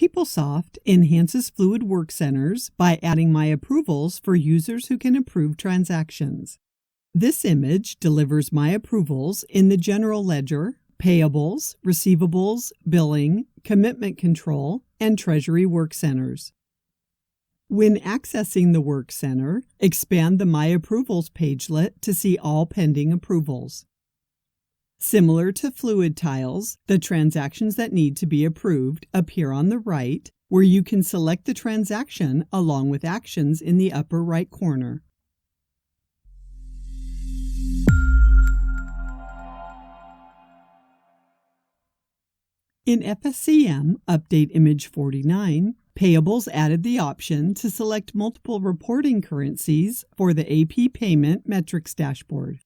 PeopleSoft enhances Fluid Work Centers by adding My Approvals for users who can approve transactions. This image delivers My Approvals in the General Ledger, Payables, Receivables, Billing, Commitment Control, and Treasury Work Centers. When accessing the Work Center, expand the My Approvals pagelet to see all pending approvals. Similar to Fluid tiles, the transactions that need to be approved appear on the right, where you can select the transaction along with actions in the upper right corner. In FSCM Update Image 49, Payables added the option to select multiple reporting currencies for the AP Payment Metrics dashboard.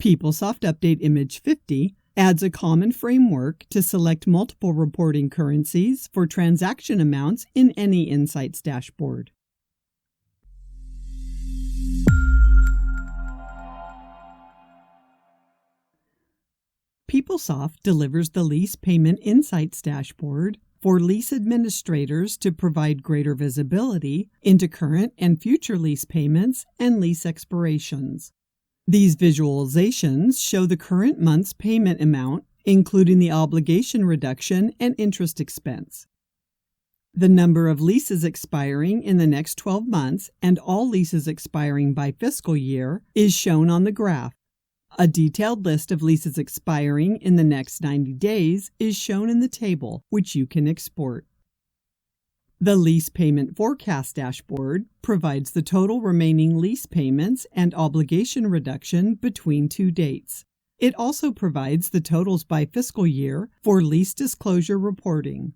PeopleSoft Update Image 50 adds a common framework to select multiple reporting currencies for transaction amounts in any Insights dashboard. PeopleSoft delivers the Lease Payment Insights dashboard for lease administrators to provide greater visibility into current and future lease payments and lease expirations. These visualizations show the current month's payment amount, including the obligation reduction and interest expense. The number of leases expiring in the next 12 months and all leases expiring by fiscal year is shown on the graph. A detailed list of leases expiring in the next 90 days is shown in the table, which you can export. The Lease Payment Forecast dashboard provides the total remaining lease payments and obligation reduction between two dates. It also provides the totals by fiscal year for lease disclosure reporting.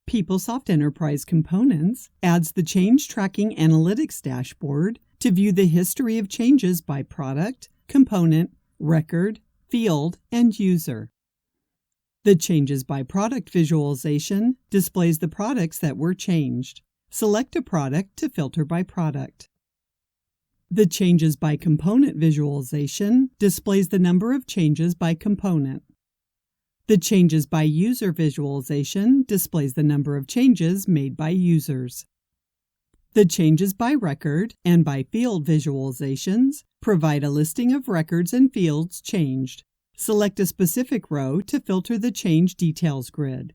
PeopleSoft Enterprise Components adds the Change Tracking Analytics dashboard to view the history of changes by product, component, record, field, and user. The Changes by Product visualization displays the products that were changed. Select a product to filter by product. The Changes by Component visualization displays the number of changes by component. The Changes by User visualization displays the number of changes made by users. The Changes by Record and by Field visualizations provide a listing of records and fields changed. Select a specific row to filter the Change Details grid.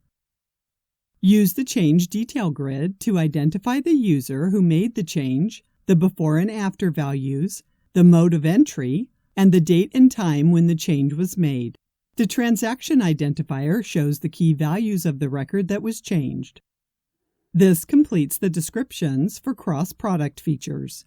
Use the Change Detail grid to identify the user who made the change, the before and after values, the mode of entry, and the date and time when the change was made. The transaction identifier shows the key values of the record that was changed. This completes the descriptions for cross-product features.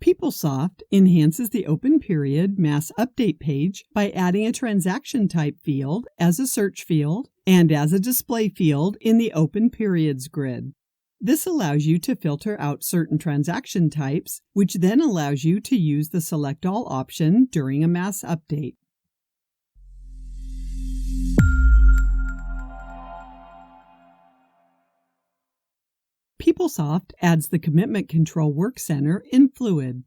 PeopleSoft enhances the Open Period Mass Update page by adding a transaction type field as a search field and as a display field in the Open Periods grid. This allows you to filter out certain transaction types, which then allows you to use the Select All option during a mass update. PeopleSoft adds the Commitment Control Work Center in Fluid.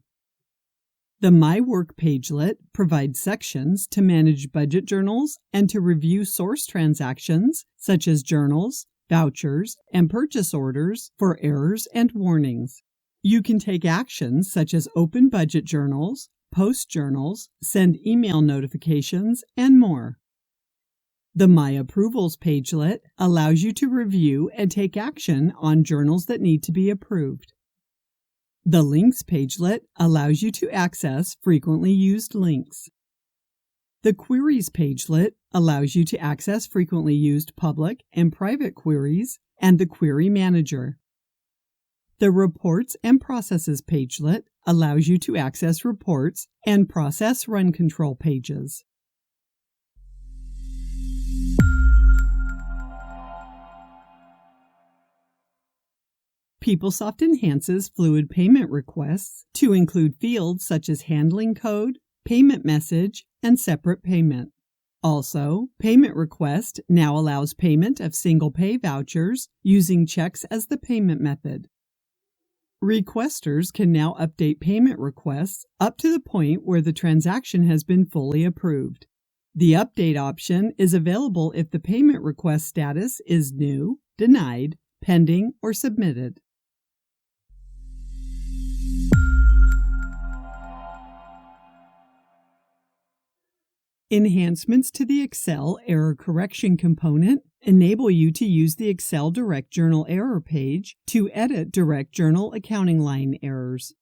The My Work pagelet provides sections to manage budget journals and to review source transactions such as journals, vouchers, and purchase orders for errors and warnings. You can take actions such as open budget journals, post journals, send email notifications, and more. The My Approvals pagelet allows you to review and take action on journals that need to be approved. The Links pagelet allows you to access frequently used links. The Queries pagelet allows you to access frequently used public and private queries and the Query Manager. The Reports and Processes pagelet allows you to access reports and process run control pages. PeopleSoft enhances Fluid payment requests to include fields such as handling code, payment message, and separate payment. Also, Payment Request now allows payment of single pay vouchers using checks as the payment method. Requesters can now update payment requests up to the point where the transaction has been fully approved. The update option is available if the payment request status is new, denied, pending, or submitted. Enhancements to the Excel Error Correction component enable you to use the Excel Direct Journal Error page to edit Direct Journal accounting line errors.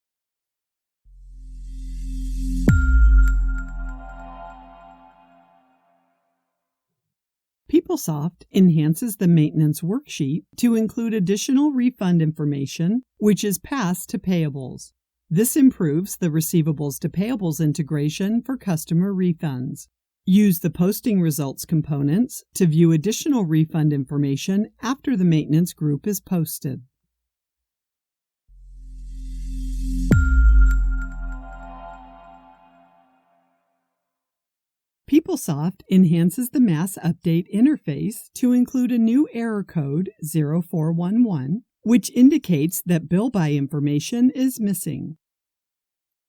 PeopleSoft enhances the maintenance worksheet to include additional refund information, which is passed to payables. This improves the receivables to payables integration for customer refunds. Use the Posting Results components to view additional refund information after the maintenance group is posted. PeopleSoft enhances the Mass Update interface to include a new error code 0411, which indicates that bill by information is missing.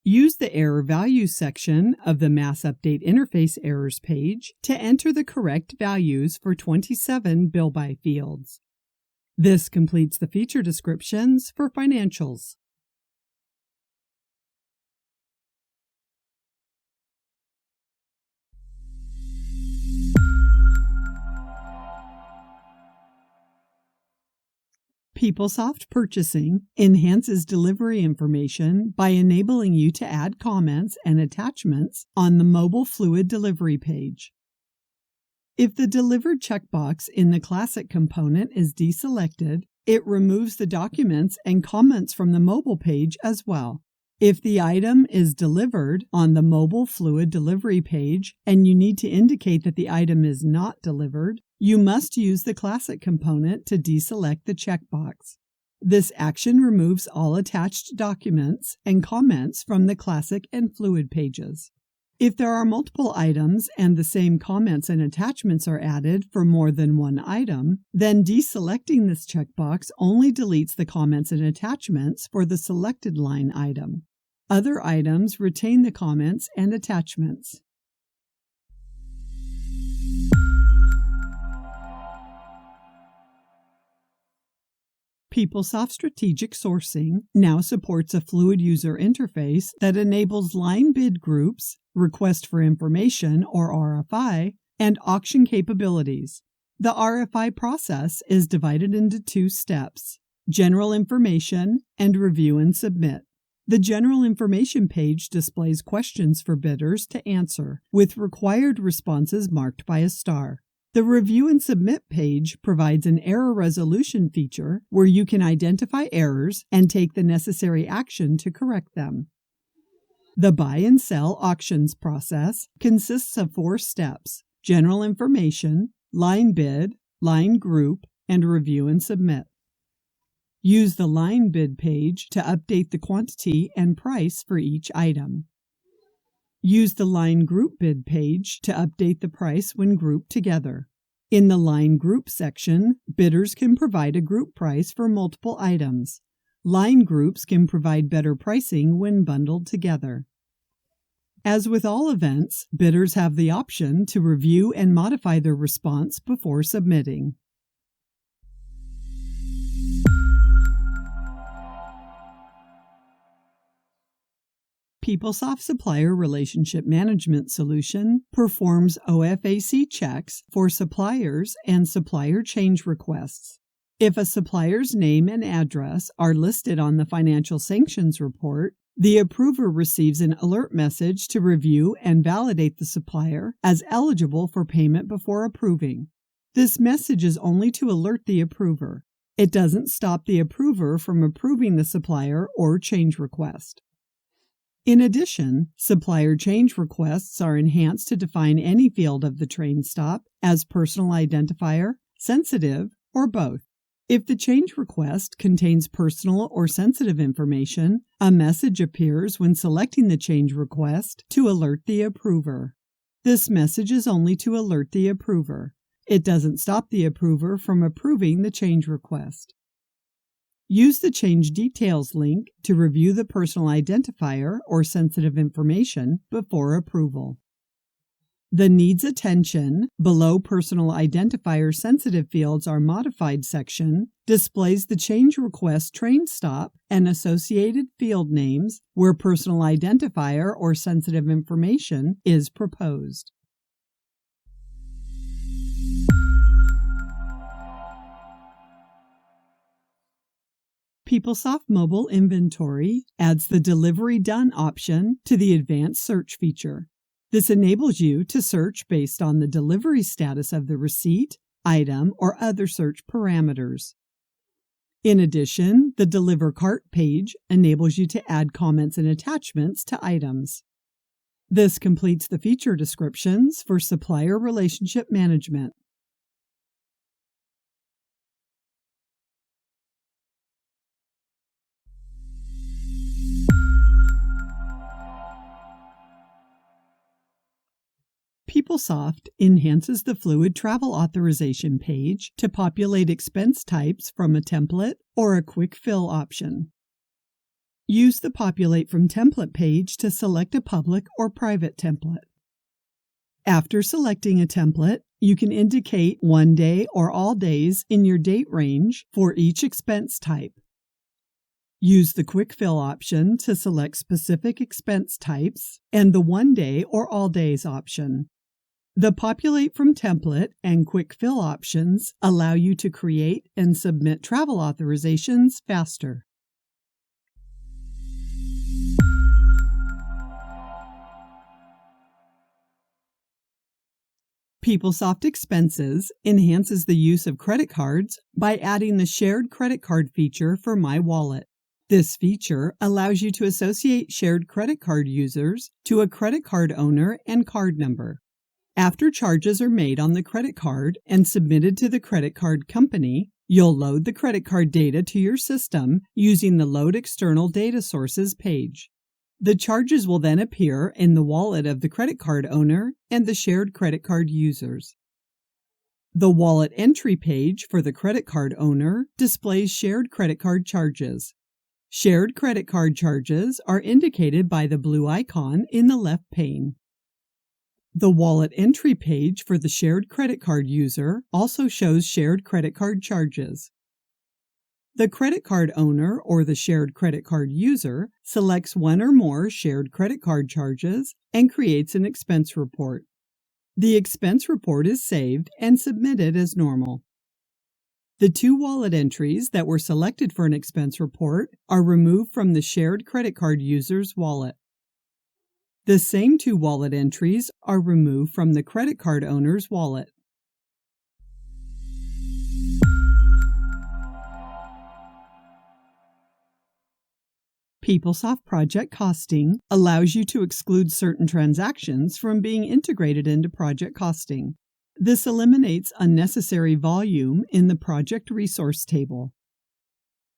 Use the Error Values section of the Mass Update Interface Errors page to enter the correct values for 27 bill by fields. This completes the feature descriptions for financials. PeopleSoft Purchasing enhances delivery information by enabling you to add comments and attachments on the mobile fluid delivery page. If the Delivered checkbox in the Classic component is deselected, it removes the documents and comments from the mobile page as well. If the item is delivered on the mobile fluid delivery page and you need to indicate that the item is not delivered, you must use the Classic component to deselect the checkbox. This action removes all attached documents and comments from the Classic and Fluid pages. If there are multiple items and the same comments and attachments are added for more than one item, then deselecting this checkbox only deletes the comments and attachments for the selected line item. Other items retain the comments and attachments. PeopleSoft Strategic Sourcing now supports a fluid user interface that enables line bid groups, request for information or RFI, and auction capabilities. The RFI process is divided into two steps: general information and review and submit. The general information page displays questions for bidders to answer, with required responses marked by a star. The Review and Submit page provides an error resolution feature where you can identify errors and take the necessary action to correct them. The Buy and Sell Auctions process consists of 4 steps: general information, line bid, line group, and review and submit. Use the line bid page to update the quantity and price for each item. Use the line group bid page to update the price when grouped together. In the line group section, bidders can provide a group price for multiple items. Line groups can provide better pricing when bundled together. As with all events, bidders have the option to review and modify their response before submitting. PeopleSoft Supplier Relationship Management Solution performs OFAC checks for suppliers and supplier change requests. If a supplier's name and address are listed on the Financial Sanctions Report, the approver receives an alert message to review and validate the supplier as eligible for payment before approving. This message is only to alert the approver. It doesn't stop the approver from approving the supplier or change request. In addition, supplier change requests are enhanced to define any field of the train stop as personal identifier, sensitive, or both. If the change request contains personal or sensitive information, a message appears when selecting the change request to alert the approver. This message is only to alert the approver. It doesn't stop the approver from approving the change request. Use the Change Details link to review the personal identifier or sensitive information before approval. The Needs Attention below Personal Identifier Sensitive Fields are modified section displays the change request train stop and associated field names where personal identifier or sensitive information is proposed. PeopleSoft Mobile Inventory adds the Delivery Done option to the Advanced Search feature. This enables you to search based on the delivery status of the receipt, item, or other search parameters. In addition, the Deliver Cart page enables you to add comments and attachments to items. This completes the feature descriptions for Supplier Relationship Management. PeopleSoft enhances the Fluid Travel Authorization page to populate expense types from a template or a quick fill option. Use the Populate from Template page to select a public or private template. After selecting a template, you can indicate one day or all days in your date range for each expense type. Use the Quick Fill option to select specific expense types and the one day or all days option. The Populate from Template and Quick Fill options allow you to create and submit travel authorizations faster. PeopleSoft Expenses enhances the use of credit cards by adding the Shared Credit Card feature for My Wallet. This feature allows you to associate shared credit card users to a credit card owner and card number. After charges are made on the credit card and submitted to the credit card company, you'll load the credit card data to your system using the Load External Data Sources page. The charges will then appear in the wallet of the credit card owner and the shared credit card users. The Wallet Entry page for the credit card owner displays shared credit card charges. Shared credit card charges are indicated by the blue icon in the left pane. The Wallet Entry page for the shared credit card user also shows shared credit card charges. The credit card owner or the shared credit card user selects one or more shared credit card charges and creates an expense report. The expense report is saved and submitted as normal. The two wallet entries that were selected for an expense report are removed from the shared credit card user's wallet. The same two wallet entries are removed from the credit card owner's wallet. PeopleSoft Project Costing allows you to exclude certain transactions from being integrated into project costing. This eliminates unnecessary volume in the project resource table.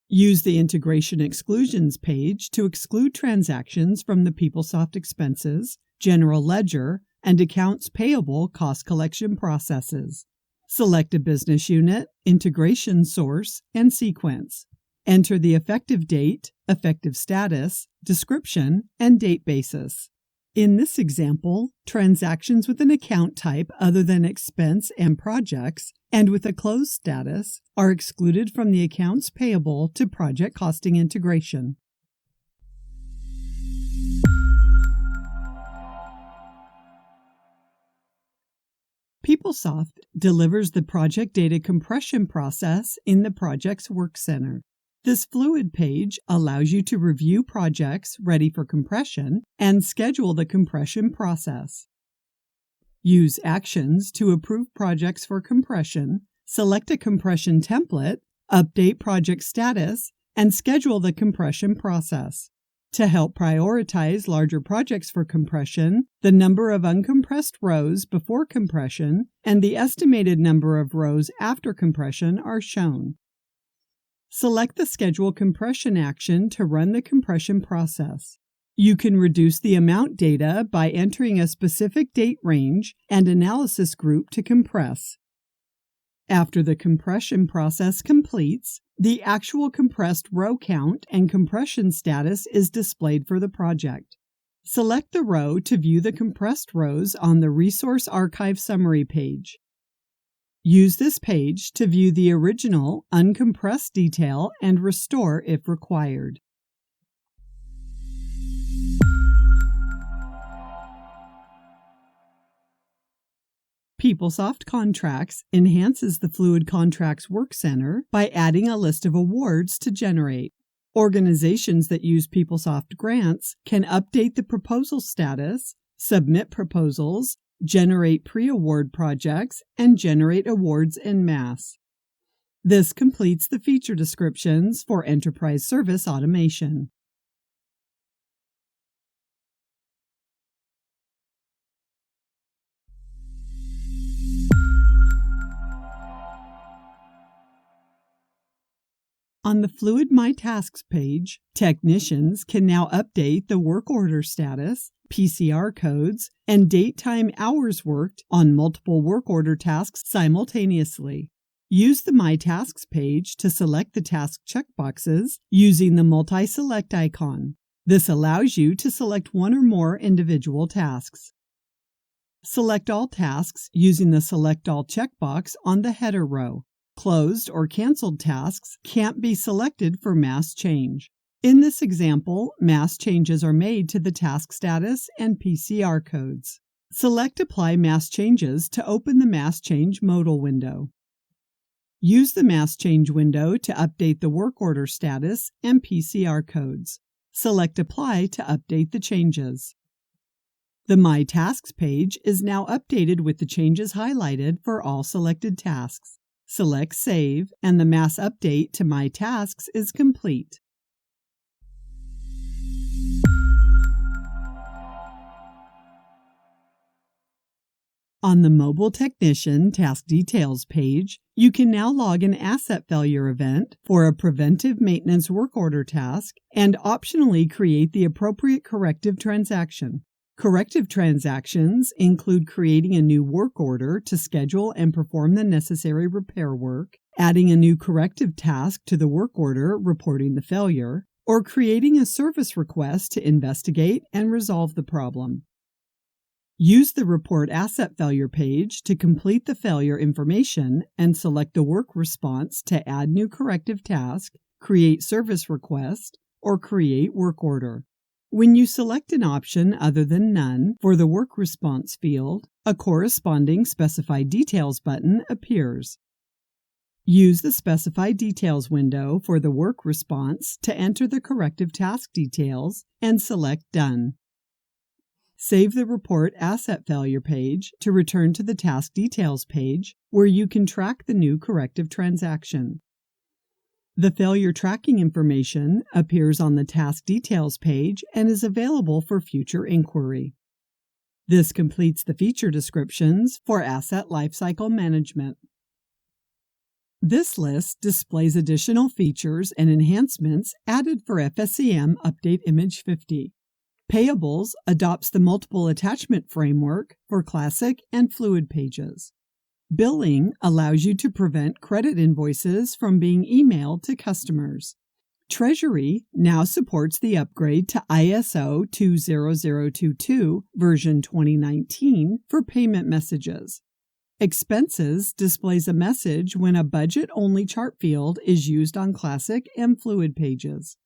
Use the Integration Exclusions page to exclude transactions from the PeopleSoft Expenses, General Ledger, and Accounts Payable cost collection processes. Select a business unit, integration source, and sequence. Enter the effective date, effective status, description, and date basis. In this example, transactions with an account type other than expense and projects and with a closed status are excluded from the accounts payable to project costing integration. PeopleSoft delivers the project data compression process in the project's Work Center. This Fluid page allows you to review projects ready for compression and schedule the compression process. Use actions to approve projects for compression, select a compression template, update project status, and schedule the compression process. To help prioritize larger projects for compression, the number of uncompressed rows before compression and the estimated number of rows after compression are shown. Select the Schedule Compression action to run the compression process. You can reduce the amount data by entering a specific date range and analysis group to compress. After the compression process completes, the actual compressed row count and compression status is displayed for the project. Select the row to view the compressed rows on the Resource Archive Summary page. Use this page to view the original uncompressed detail and restore if required. PeopleSoft Contracts enhances the Fluid Contracts Work Center by adding a list of awards to generate. Organizations that use PeopleSoft grants can update the proposal status, submit proposals, generate pre-award projects, and generate awards en masse. This completes the feature descriptions for Enterprise Service Automation. On the Fluid My Tasks page, technicians can now update the work order status, PCR codes, and date time hours worked on multiple work order tasks simultaneously. Use the My Tasks page to select the task checkboxes using the multi-select icon. This allows you to select one or more individual tasks. Select all tasks using the Select All checkbox on the header row. Closed or canceled tasks can't be selected for mass change. In this example, mass changes are made to the task status and PCR codes. Select Apply Mass Changes to open the Mass Change modal window. Use the Mass Change window to update the work order status and PCR codes. Select Apply to update the changes. The My Tasks page is now updated with the changes highlighted for all selected tasks. Select Save, and the mass update to My Tasks is complete. On the Mobile Technician Task Details page, you can now log an asset failure event for a preventive maintenance work order task and optionally create the appropriate corrective transaction. Corrective transactions include creating a new work order to schedule and perform the necessary repair work, adding a new corrective task to the work order reporting the failure, or creating a service request to investigate and resolve the problem. Use the Report Asset Failure page to complete the failure information and select the work response to add new corrective task, create service request, or create work order. When you select an option other than None for the Work Response field, a corresponding Specify Details button appears. Use the Specify Details window for the work response to enter the corrective task details and select Done. Save the Report Asset Failure page to return to the Task Details page where you can track the new corrective transaction. The failure tracking information appears on the Task Details page and is available for future inquiry. This completes the feature descriptions for Asset Lifecycle Management. This list displays additional features and enhancements added for FSCM Update Image 50. Payables adopts the multiple attachment framework for Classic and Fluid pages. Billing allows you to prevent credit invoices from being emailed to customers. Treasury now supports the upgrade to ISO 20022 version 2019 for payment messages. Expenses displays a message when a budget-only chart field is used on Classic and Fluid pages.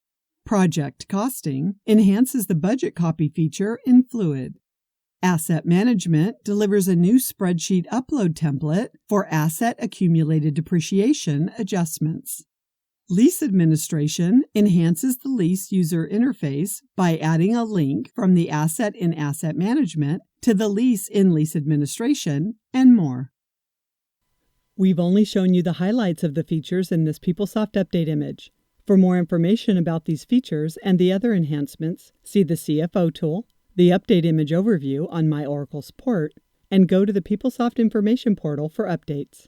Project Costing enhances the budget copy feature in Fluid. Asset Management delivers a new spreadsheet upload template for asset accumulated depreciation adjustments. Lease Administration enhances the lease user interface by adding a link from the asset in Asset Management to the lease in Lease Administration, and more. We've only shown you the highlights of the features in this PeopleSoft Update Image. For more information about these features and the other enhancements, see the CFO tool, the Update Image overview on My Oracle Support, and go to the PeopleSoft Information Portal for updates.